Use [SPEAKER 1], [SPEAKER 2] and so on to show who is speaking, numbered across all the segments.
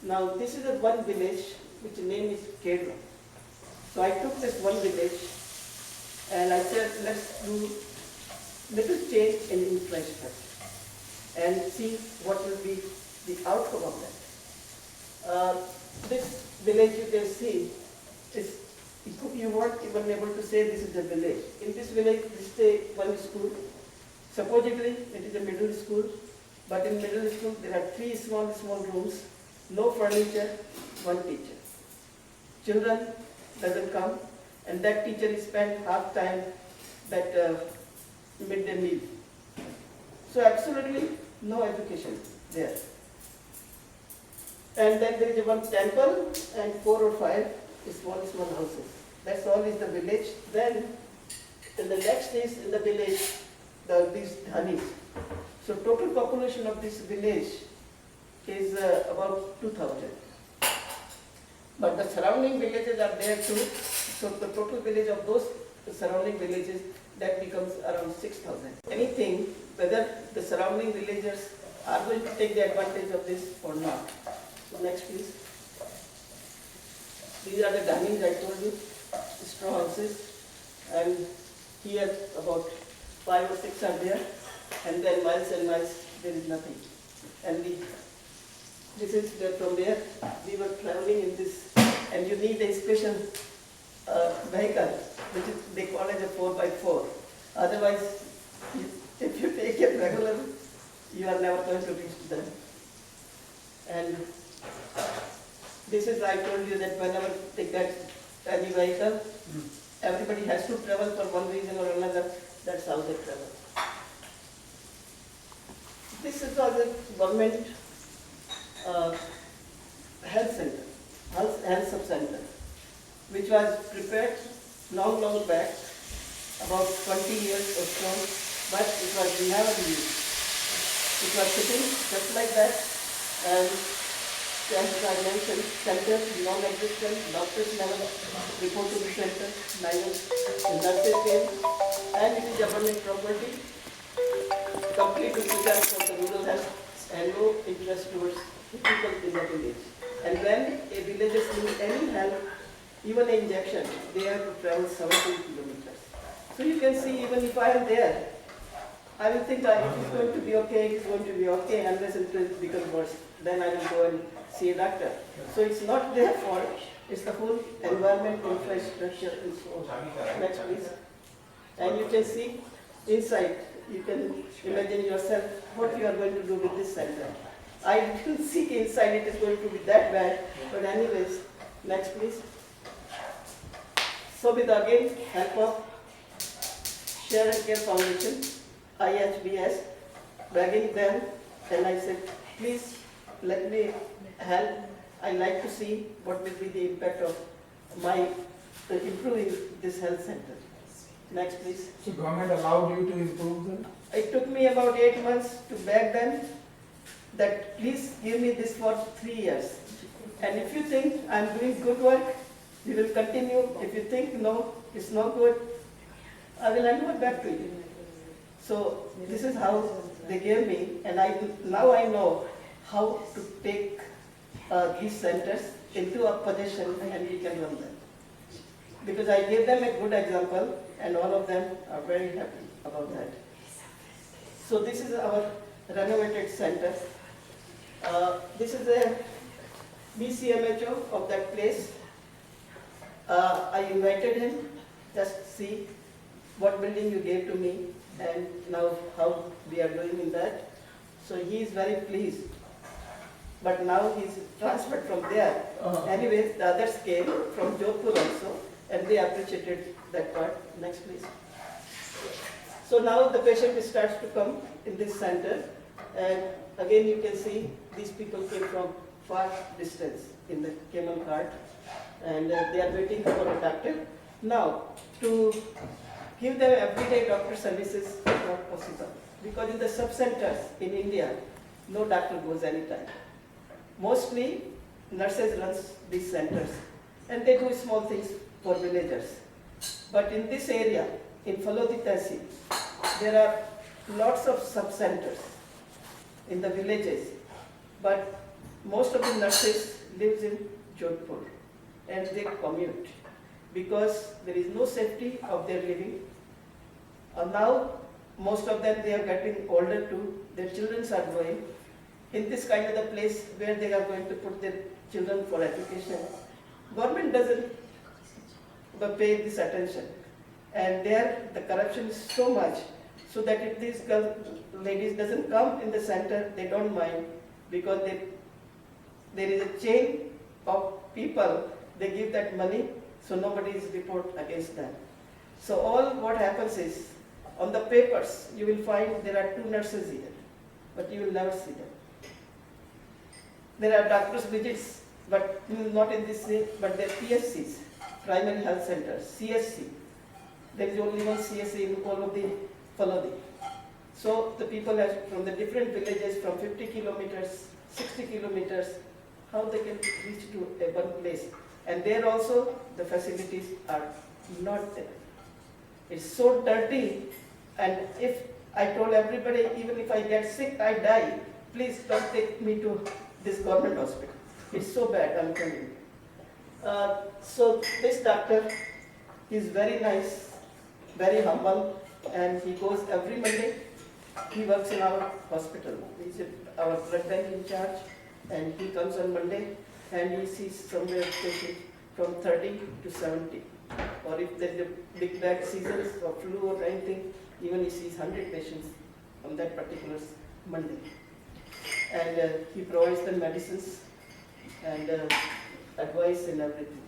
[SPEAKER 1] Now this is a one village which name is Kerala. So I took this one village and I said let's do little change in infrastructure and see what will be the outcome of that. This village you can see is, you weren't even able to say this is a village. In this village, this is one school. Supposedly, it is a middle school, but in middle school there are three small rooms, no furniture, one teacher. Children doesn't come, and that teacher spent half time that midday meal. So absolutely no education there. And then there is one temple and 4 or 5 small houses. That's all is the village. Then in the next is in the village these dhanis. So total population of this village is about 2,000. But the surrounding villages are there too. So the total village of those surrounding villages, that becomes around 6,000. Anything, whether the surrounding villagers are going to take the advantage of this or not. So next please. These are the dhanis I told you, straw houses, and here about 5 or 6 are there, and then miles and miles there is nothing. And this is from there we were traveling in this, and you need a special vehicle, which is, they call it a 4x4. Otherwise, if you take a regular, you are never going to reach them. And this is, I told you that whenever they get any vehicle, everybody has to travel for one reason or another. That's how they travel. This is the government health center, health sub-center, which was prepared long back, about 20 years or so, but it was never used. It was sitting just like that, and as I mentioned, center non-existent, doctors never report to the center, neither the nurses came, and it is government property, complete disregard for the rural health and no interest towards the people in the village. And when a villagers need any help, even an injection, they have to travel 17 kilometers. So you can see, even if I am there, I will think that it is going to be okay, it is going to be okay, unless it becomes worse. Then I will go and see a doctor. So it's not their fault, it's the whole environment, infrastructure, and so on. Next, please. And you can see inside, you can imagine yourself what you are going to do with this center. I didn't see inside it is going to be that bad, but anyways, next please. So with again help of Share and Care Foundation, IHBS, begging them, and I said, please let me help. I like to see what will be the impact of my improving this health center. Next please.
[SPEAKER 2] So government allowed you to improve them?
[SPEAKER 1] It took me about 8 months to beg them that please give me this for 3 years. And if you think I'm doing good work, we will continue. If you think no, it's not good, I will hand over back to you. So this is how they gave me, and now I know how to take these centers into a position and we can run them. Because I gave them a good example, and all of them are very happy about that. So this is our renovated center. This is a BCMHO of that place. I invited him, just see what building you gave to me and now how we are doing in that. So he is very pleased. But now he's transferred from there. Anyways, the others came from Jodhpur also, and they appreciated that part. Next please. So now the patient starts to come in this center, and again you can see these people came from far distance in the camel cart, and they are waiting for a doctor. Now, to give them everyday doctor services is not possible, because in the sub-centers in India, no doctor goes anytime. Mostly nurses run these centers, and they do small things for villagers. But in this area, in Phalodi Tehsil, there are lots of sub-centers in the villages, but most of the nurses lives in Jodhpur and they commute because there is no safety of their living. Now, most of them, they are getting older too, their children are growing. In this kind of a place where they are going to put their children for education, government doesn't pay this attention. And there, the corruption is so much, so that if these ladies doesn't come in the center, they don't mind, because there is a chain of people, they give that money, so nobody is report against them. So all what happens is, on the papers, you will find there are 2 nurses here, but you will never see them. There are doctors' visits, but not in this way, but they're PSCs, primary health centers, CSC. There is only one CSC in all of the Falodi. So the people are from the different villages, from 50 kilometers, 60 kilometers, how they can reach to a one place. And there also, the facilities are not there. It's so dirty, and if I told everybody, even if I get sick, I die, please don't take me to this government hospital. It's so bad, I'm telling you. So this doctor is very nice, very humble, and he goes every Monday. He works in our hospital. He's our blood bank in charge, and he comes on Monday, and he sees somewhere patient from 30 to 70. Or if there is a big bad season or flu or anything, even he sees 100 patients on that particular Monday. And he provides them medicines and advice and everything.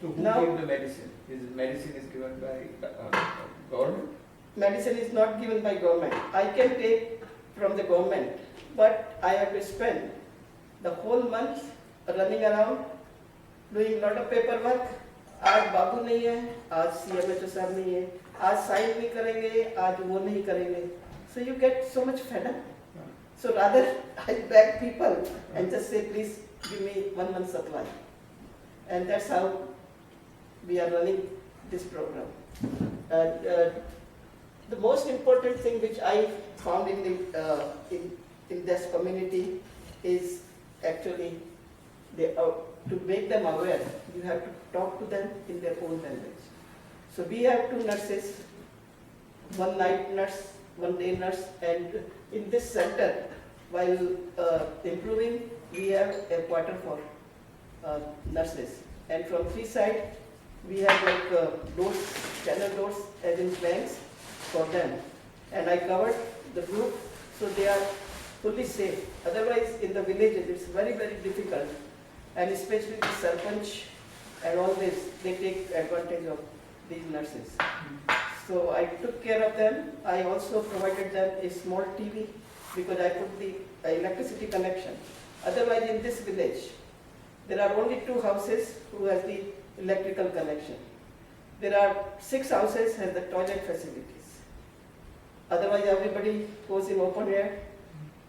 [SPEAKER 3] So who
[SPEAKER 1] Now-
[SPEAKER 3] gave the medicine? Is medicine is given by government?
[SPEAKER 1] Medicine is not given by government. I can take from the government, but I have to spend the whole month running around, doing lot of paperwork. आज बाबू नहीं है, आज CMHO साहब नहीं है, आज sign नहीं करेंगे, आज वो नहीं करेंगे. So you get so much fed up. So rather I beg people and just say, please give me 1 month supply. And that's how we are running this program. The most important thing which I found in this community is actually to make them aware, you have to talk to them in their own language. So we have 2 nurses, 1 night nurse, 1 day nurse, and in this center, while improving, we have a quarter for nurses. And from 3 sides, we have like doors, channel doors as in banks for them. And I covered the group so they are fully safe. Otherwise, in the villages, it's very, very difficult. And especially the sarpanch and all this, they take advantage of these nurses. So I took care of them. I also provided them a small TV because I put the electricity connection. Otherwise, in this village, there are only 2 houses who has the electrical connection. There are 6 houses has the toilet facilities. Otherwise, everybody goes in open air.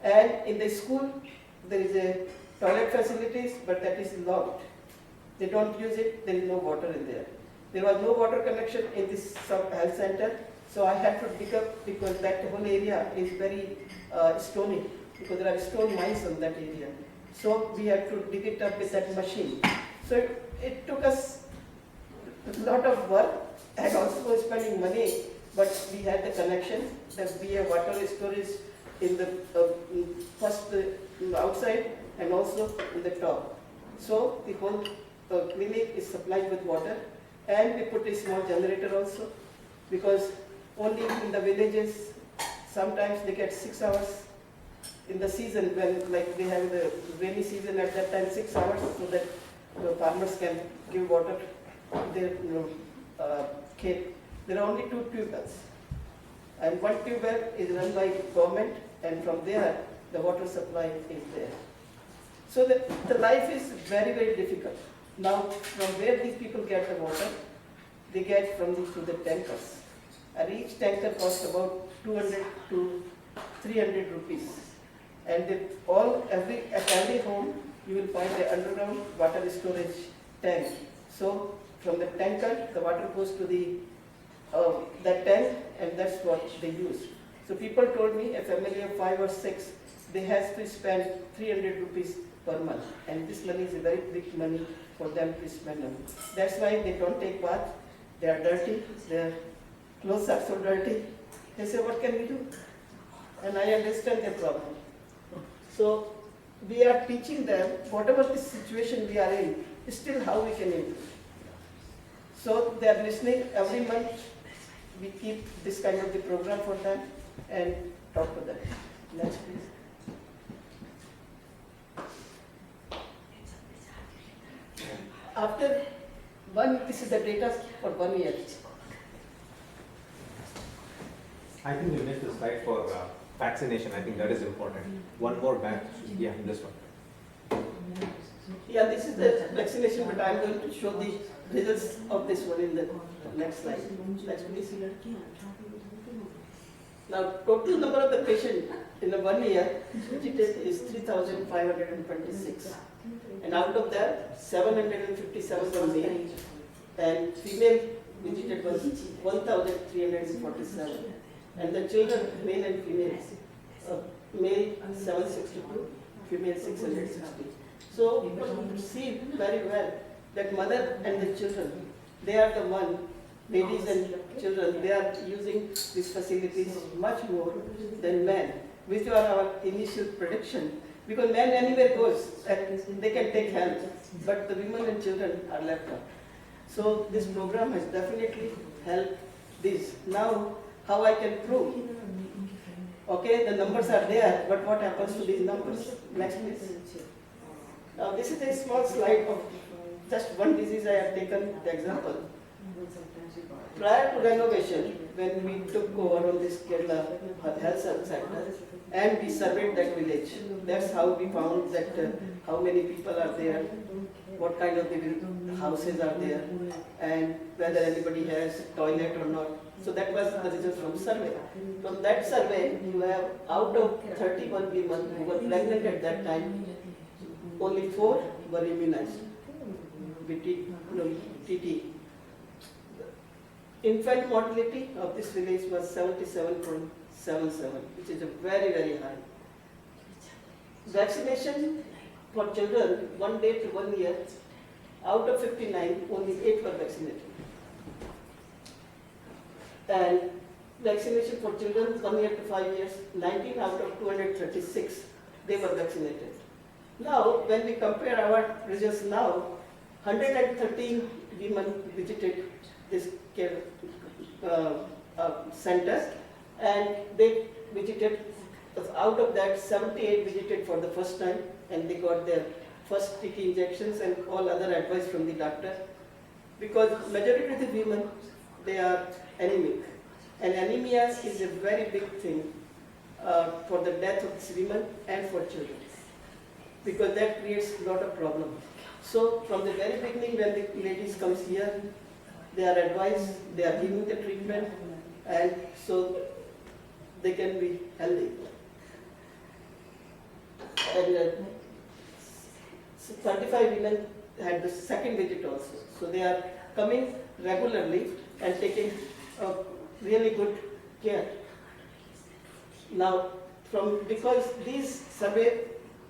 [SPEAKER 1] And in the school, there is a toilet facilities, but that is locked. They don't use it, there is no water in there. There was no water connection in this health center, so I had to dig up because that whole area is very stony, because there are stone mines on that area. So we had to dig it up with that machine. So it took us a lot of work and also spending money, but we had the connection that we have water storage in the first outside and also in the top. So the whole clinic is supplied with water, and we put a small generator also, because only in the villages sometimes they get 6 hours in the season, when like they have the rainy season at that time, 6 hours, so that the farmers can give water to their kid. There are only 2 tube wells, and 1 tube well is run by government, and from there the water supply is there. So the life is very, very difficult. Now, from where these people get the water, they get through the tankers. And each tanker costs about 200 to 300 rupees. And at every home, you will find the underground water storage tank. So from the tanker, the water goes to that tank, and that's what they use. So people told me a family of 5 or 6, they have to spend 300 rupees per month. And this money is a very big money for them to spend on. That's why they don't take bath. They are dirty. Their clothes are so dirty. They say, what can we do? And I understand their problem. So we are teaching them, whatever the situation we are in, still how we can improve. So they are listening every month. We keep this kind of the program for them and talk to them. Next, please. After this is the data for 1 year.
[SPEAKER 4] I think we missed the slide for vaccination. I think that is important. One more back. Yeah, this one.
[SPEAKER 1] Yeah, this is the vaccination, but I'm going to show the results of this one in the next slide. Next, please. Now, total number of the patient in the 1 year visited is 3,526. And out of that, 757 were male, and female visited was 1,347. And the children, male and female, male 762, female 660. So you see very well that mother and the children, they are the one, ladies and children, they are using these facilities much more than men, which were our initial prediction. Because men anywhere goes and they can take help, but the women and children are left out. So this program has definitely helped this. Now, how I can prove? Okay, the numbers are there, but what happens to these numbers? Next, please. Now, this is a small slide of just one disease I have taken the example. Prior to renovation, when we took over on this Kerala health center, and we surveyed that village, that's how we found that how many people are there, what kind of the houses are there, and whether anybody has toilet or not. So that was the result from survey. From that survey, you have out of 31 women who were pregnant at that time, only 4 were immunized with TT. Infant mortality of this village was 77.77, which is a very, very high. Vaccination for children 1 day to 1 year, out of 59, only 8 were vaccinated. And vaccination for children 1 year to 5 years, 19 out of 236, they were vaccinated. Now, when we compare our results now, 113 women visited this care center, and they visited, out of that 78 visited for the first time, and they got their first TT injections and all other advice from the doctor. Because majority of the women, they are anemic, and anemia is a very big thing for the death of these women and for children, because that creates a lot of problems. So from the very beginning, when the ladies comes here, they are advised, they are given the treatment, and so they can be healthy. And 35 women had the second visit also. So they are coming regularly and taking really good care. Now, because these survey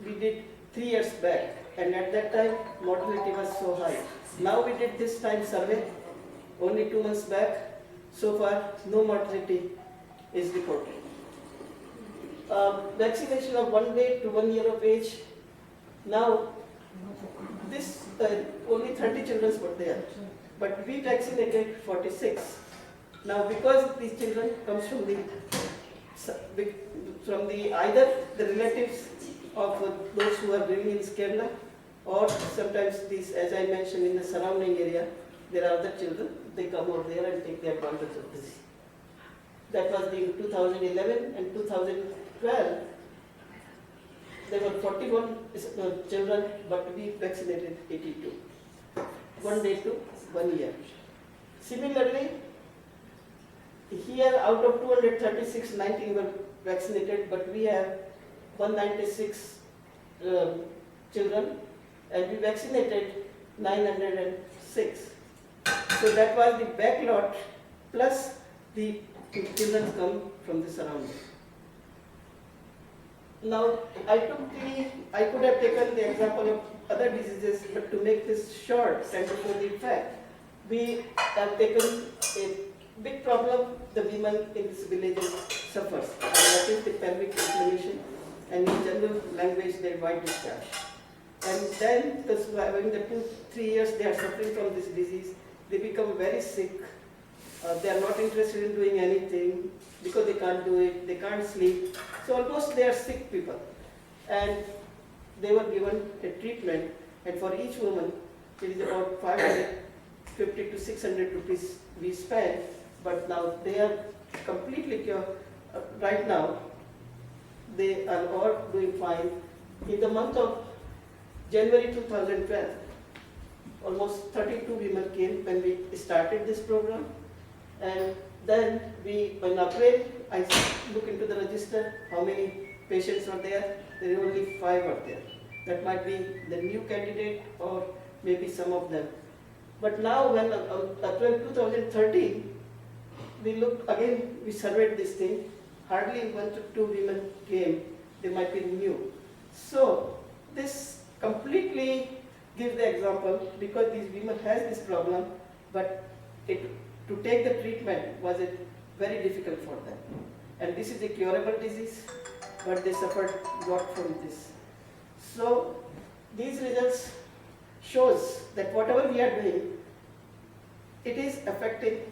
[SPEAKER 1] we did 3 years back, and at that time mortality was so high. Now we did this time survey only 2 months back. So far, no mortality is reported. Vaccination of 1 day to 1 year of age. Now, this only 30 children were there, but we vaccinated 46. Now, because these children comes from either the relatives of those who are living in Kerala, or sometimes these, as I mentioned, in the surrounding area, there are other children. They come over there and take the advantage of this. That was in 2011 and 2012. There were 41 children, but we vaccinated 82. 1 day to 1 year. Similarly, here out of 236, 19 were vaccinated, but we have 196 children, and we vaccinated 906. So that was the backlot plus the children come from the surroundings. Now, I could have taken the example of other diseases, but to make this short and to show the effect, we have taken a big problem the women in these villages suffers, and that is the pelvic inflammation, and in general language, their white discharge. And then, having the 2-3 years they are suffering from this disease, they become very sick. They are not interested in doing anything because they can't do it, they can't sleep. So almost they are sick people. And they were given a treatment, and for each woman, it is about 550 to 600 rupees we spend, but now they are completely cured. Right now, they are all doing fine. In the month of January 2012, almost 32 women came when we started this program. And then in April, I look into the register, how many patients are there. There are only 5 are there. That might be the new candidate or maybe some of them. But now when April 2013, we looked again, we surveyed this thing. Hardly 1 to 2 women came. They might be new. So this completely gives the example because these women has this problem, but to take the treatment was very difficult for them. And this is a curable disease, but they suffered a lot from this. So these results shows that whatever we are doing, it is affecting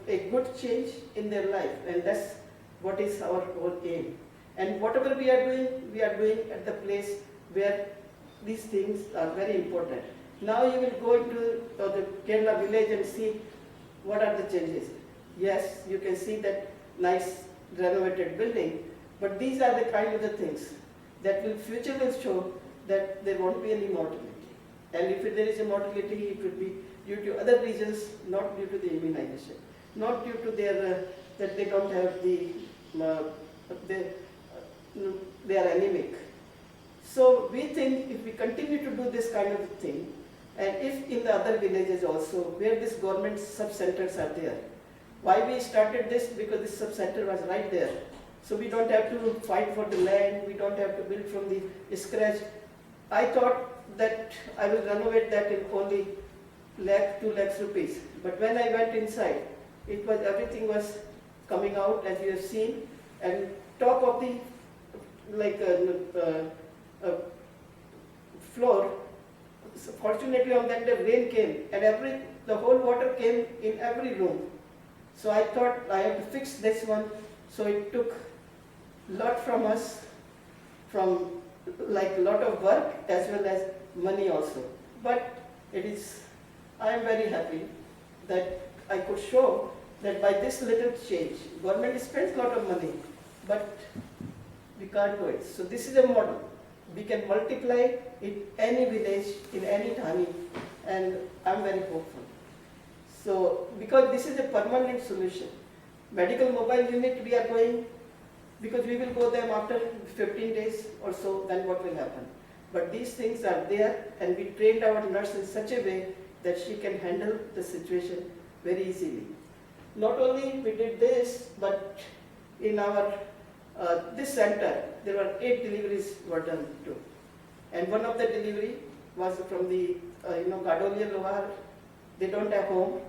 [SPEAKER 1] a good change in their life, and that's what is our whole aim. And whatever we are doing at the place where these things are very important. Now you will go into the Kerala village and see what are the changes. Yes, you can see that nice renovated building, but these are the kind of the things that future will show that there won't be any mortality. And if there is a mortality, it will be due to other reasons, not due to the immunization, not due to their that they don't have they are anemic. So we think if we continue to do this kind of thing, and if in the other villages also, where these government sub-centers are there, why we started this? Because this sub-center was right there. So we don't have to fight for the land, we don't have to build from the scratch. I thought that I will renovate that in only 2 lakhs rupees. But when I went inside, everything was coming out as you have seen, and top of the floor. So fortunately on that day rain came and the whole water came in every room. So I thought I have to fix this one. So it took a lot from us, from a lot of work as well as money also. But I am very happy that I could show that by this little change, government spends a lot of money, but we can't do it. So this is a model. We can multiply in any village, in any thani, and I'm very hopeful. So, because this is a permanent solution. Medical mobile unit we are going, because we will go there after 15 days or so, then what will happen? But these things are there, and we trained our nurse in such a way that she can handle the situation very easily. Not only we did this, but in our this center, there were 8 deliveries were done too. And one of the delivery was from the, Gadolia Lohar. They don't have home.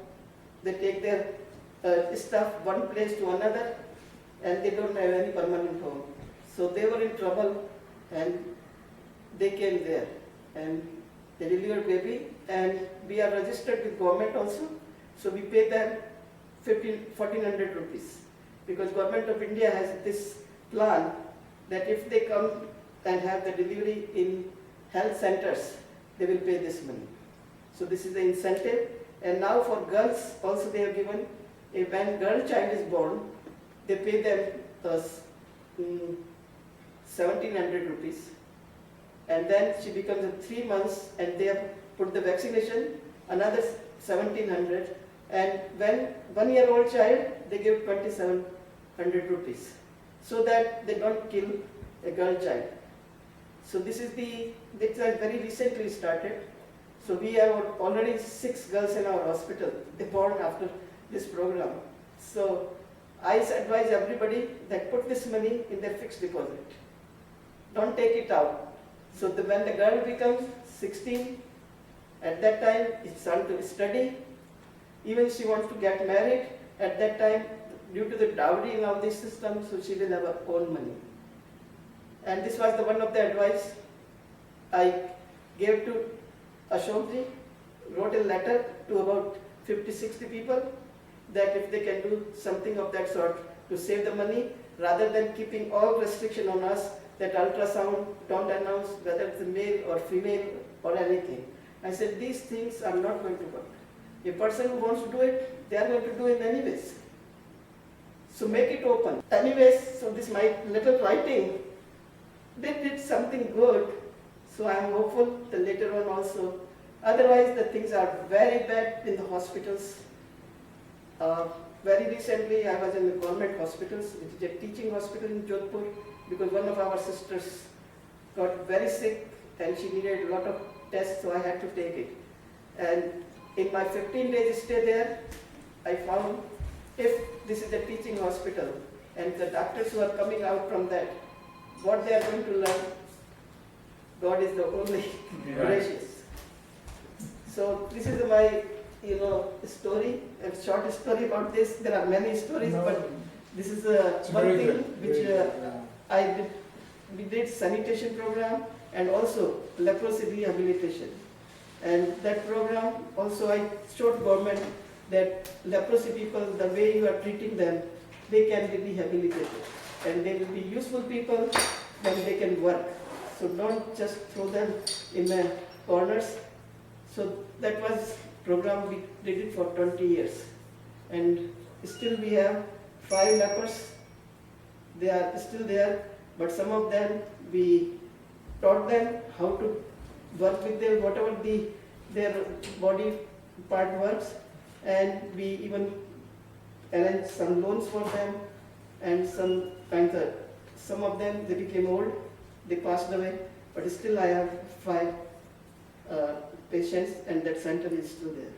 [SPEAKER 1] They take their stuff one place to another, and they don't have any permanent home. So they were in trouble, and they came there. And they delivered baby, and we are registered with government also. So we pay them 1,400 rupees. Because Government of India has this plan that if they come and have the delivery in health centers, they will pay this money. So this is the incentive. And now for girls also they have given, when girl child is born, they pay them 1,700 rupees. And then she becomes 3 months and they have put the vaccination, another 1,700. And when 1-year-old child, they give 2,700 rupees. So that they don't kill a girl child. So this has very recently started. So we have already 6 girls in our hospital. They born after this program. So I advise everybody that put this money in their fixed deposit. Don't take it out. So when the girl becomes 16, at that time it's time to study. Even she wants to get married, at that time, due to the dowry in all this system, so she will have her own money. And this was one of the advice I gave to Ashokji, wrote a letter to about 50-60 people that if they can do something of that sort to save the money, rather than keeping all restriction on us that ultrasound don't announce whether it's a male or female or anything. I said these things are not going to work. A person who wants to do it, they are going to do it anyways. So make it open. Anyways, so this my little writing, they did something good. So I am hopeful that later on also. Otherwise, the things are very bad in the hospitals. Very recently, I was in the government hospitals, which is a teaching hospital in Jodhpur, because one of our sisters got very sick and she needed a lot of tests, so I had to take it. And in my 15 days stay there, I found if this is a teaching hospital and the doctors who are coming out from that, what they are going to learn, God is the only gracious. So this is my, story, a short story about this. There are many stories,
[SPEAKER 2] No.
[SPEAKER 1] but this is
[SPEAKER 2] It's
[SPEAKER 1] one
[SPEAKER 2] very
[SPEAKER 1] thing
[SPEAKER 2] good.
[SPEAKER 1] which
[SPEAKER 2] Very good.
[SPEAKER 1] we did sanitation program and also leprosy rehabilitation. And that program also I showed government that leprosy people, the way you are treating them, they can be rehabilitated. And they will be useful people, then they can work. So don't just throw them in the corners. So that was program, we did it for 20 years. And still we have 5 lepers. They are still there, but some of them we taught them how to work with their whatever their body part works, and we even arranged some loans for them and some of them they became old, they passed away, but still I have 5 patients and that center is still there.